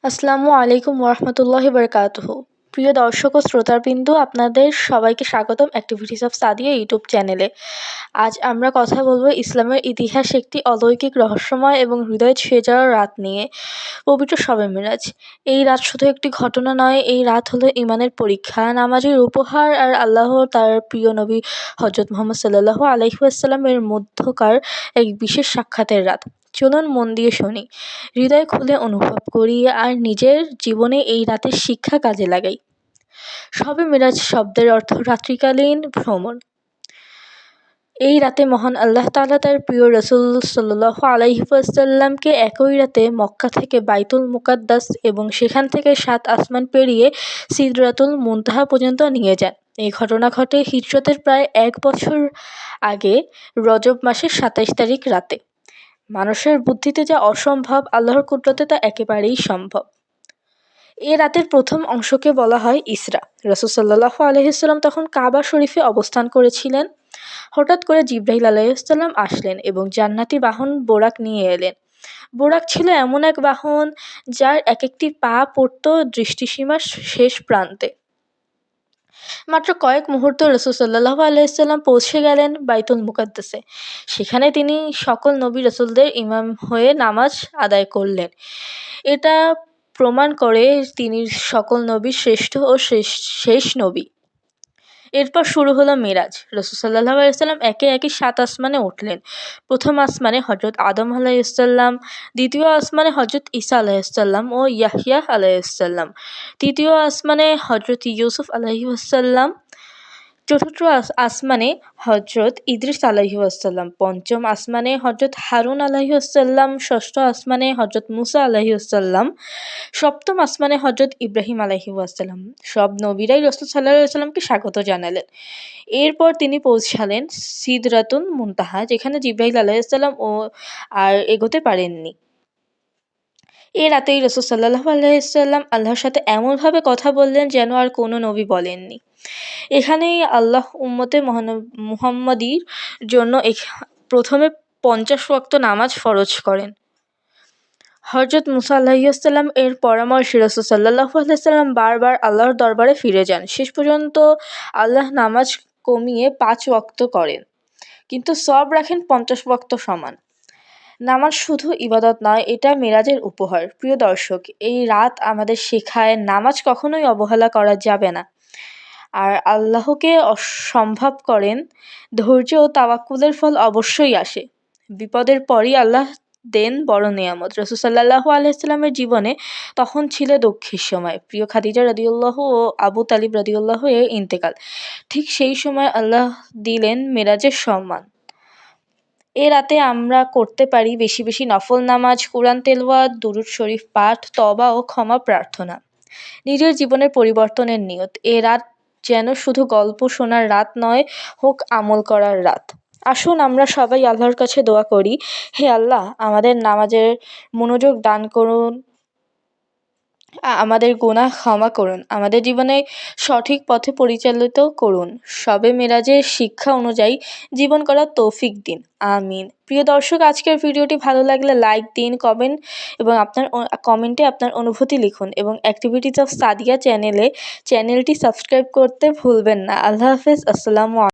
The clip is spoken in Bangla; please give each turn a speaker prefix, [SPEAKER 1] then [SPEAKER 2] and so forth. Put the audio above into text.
[SPEAKER 1] আসসালামু আলাইকুম ওরহমতুল্লাহি বারকাতুহু। প্রিয় দর্শক ও শ্রোতাবৃন্দ, আপনাদের সবাইকে স্বাগতম অ্যাক্টিভিটিস অফ সাদিয়া ইউটিউব চ্যানেলে। আজ আমরা কথা বলবো ইসলামের ইতিহাস একটি অলৌকিক রহস্যময় এবং হৃদয় ছুঁয়ে যাওয়ার রাত নিয়ে, পবিত্র শবে মিরাজ। এই রাত শুধু একটি ঘটনা নয়, এই রাত হলো ইমানের পরীক্ষা, নামাজের উপহার আর আল্লাহ তার প্রিয় নবী হজরত মুহাম্মদ সাল্লাল্লাহু আলাইহি ওয়াসাল্লামের মধ্যকার এক বিশেষ সাক্ষাতের রাত। চলুন মন দিয়ে শুনি, হৃদয় খুলে অনুভব করি আর নিজের জীবনে এই রাতের শিক্ষা কাজে লাগাই। শবে মিরাজ শব্দের অর্থ রাত্রিকালীন ভ্রমণ। এই রাতে মহান আল্লাহ তাআলা তার প্রিয় রাসূল সাল্লাল্লাহু আলাইহি ওয়াসাল্লামকে একই রাতে মক্কা থেকে বাইতুল মুকাদ্দাস এবং সেখান থেকে ৭ আসমান পেরিয়ে সিদরাতুল মুনতাহা পর্যন্ত নিয়ে যান। এই ঘটনা ঘটে হিজরতের প্রায় ১ বছর আগে, রজব মাসের ২৭ তারিখ রাতে। মানুষের বুদ্ধিতে যা অসম্ভব, আল্লাহর কুদরতে তা একেবারেই সম্ভব। এ রাতের প্রথম অংশকে বলা হয় ইসরা। রাসূল সাল্লাল্লাহু আলাইহি ওয়াসাল্লাম তখন কাবা শরীফে অবস্থান করছিলেন। হঠাৎ করে জিবরাইল আলাইহিস সালাম আসলেন এবং জান্নাতি বাহন বোরাক নিয়ে এলেন। বোরাক ছিল এমন এক বাহন যার এক-একটি পা পড়ত দৃষ্টিসীমার শেষ প্রান্তে। মাত্র কয়েক মুহূর্ত রাসূল সাল্লাল্লাহু আলাইহি ওয়াসাল্লাম পৌঁছে গেলেন বাইতুল মুকাদ্দাসে। সেখানে তিনি সকল নবী রাসূলদের ইমাম হয়ে নামাজ আদায় করলেন। এটা প্রমাণ করে তিনি সকল নবীর শ্রেষ্ঠ ও শেষ নবী। এরপর শুরু হলো মেরাজ। রাসূল সাল্লাল্লাহু আলাইহি ওয়াসাল্লাম একে একে ৭ আসমানে উঠলেন। প্রথম আসমানে হযরত আদম আলাইহিস সালাম, দ্বিতীয় আসমানে হযরত ঈসা আলাইহিস সালাম ও ইয়াহইয়া আলাইহিস সালাম, তৃতীয় আসমানে হযরত ইউসুফ আলাইহিস সালাম, চতুর্থ আসমানে হযরত ইদ্রিস আলাইহিস সালাম, পঞ্চম আসমানে হযরত হারুন আলাইহিস সালাম, ষষ্ঠ আসমানে হযরত মুসা আলাইহিস সালাম, সপ্তম আসমানে হযরত ইব্রাহিম আলাইহিস সালাম। সব নবীরাই রাসূল সাল্লাল্লাহু আলাইহি ওয়াসাল্লামকে স্বাগত জানালেন। এরপর তিনি পৌঁছালেন সিদরাতুল মুনতাহা, যেখানে জিবরাইল আলাইহিস সালাম আর এগোতে পারেননি। এ রাতেই রাসূল সাল্লাল্লাহু আলাইহি ওয়াসাল্লাম আল্লাহর সাথে এমনভাবে কথা বললেন যেন আর কোনো নবী বলেননি। এখানেই আল্লাহ উম্মতে মুহাম্মাদীর জন্য প্রথমে ৫০ ওয়াক্ত নামাজ ফরজ করেন। হযরত মুসা আলাইহিস সালাম এর পরামর্শে রাসূল সাল্লাল্লাহু আলাইহি ওয়াসাল্লাম বারবার আল্লাহর দরবারে ফিরে যান। শেষ পর্যন্ত আল্লাহ নামাজ কমিয়ে ৫ ওয়াক্ত করেন, কিন্তু সওয়াব রাখেন ৫০ ওয়াক্ত সমান। নামাজ শুধু ইবাদত নয়, এটা মেরাজের উপহার। প্রিয় দর্শক, এই রাত আমাদের শেখায় নামাজ কখনোই অবহেলা করা যাবে না। আর আল্লাহকে সম্ভব করেন, ধৈর্য ও তাওয়াক্কুলের ফল অবশ্যই আসে। বিপদের পরই আল্লাহ দেন বড় নেয়ামত। রাসূল সাল্লাল্লাহু আলাইহি ওয়াসাল্লামের জীবনে তখন ছিল দুঃখের সময়। প্রিয় খাদিজা রাদিয়াল্লাহু ও আবু তালিব রাদিয়াল্লাহু এর ইন্তেকাল। ঠিক সেই সময় আল্লাহ দিলেন মেরাজের সম্মান। এ রাতে আমরা করতে পারি বেশি বেশি নফল নামাজ, কুরআন তেলাওয়াত, দুরূদ শরীফ পাঠ, তওবা ও ক্ষমা প্রার্থনা। নিজের জীবনের পরিবর্তনের নিয়ত। এ রাত যেন শুধু গল্প শোনার রাত নয়, হোক আমল করার রাত। আসুন আমরা সবাই আল্লাহর কাছে দোয়া করি, হে আল্লাহ, আমাদের নামাজের মনোযোগ দান করুন, আমাদের গুনাহ ক্ষমা করুন, আমাদের জীবনে সঠিক পথে পরিচালিত করুন। শবে মেরাজের শিক্ষা অনুযায়ী জীবন করার তৌফিক দিন, আমিন। প্রিয় দর্শক, আজকের ভিডিওটি ভালো লাগলে লাইক দিন, কমেন্টে আপনার অনুভূতি লিখুন এবং অ্যাক্টিভিটিস অফ সাদিয়া চ্যানেলটি সাবস্ক্রাইব করতে ভুলবেন না। আল্লাহ হাফেজ। আসসালামু আলাইকুম।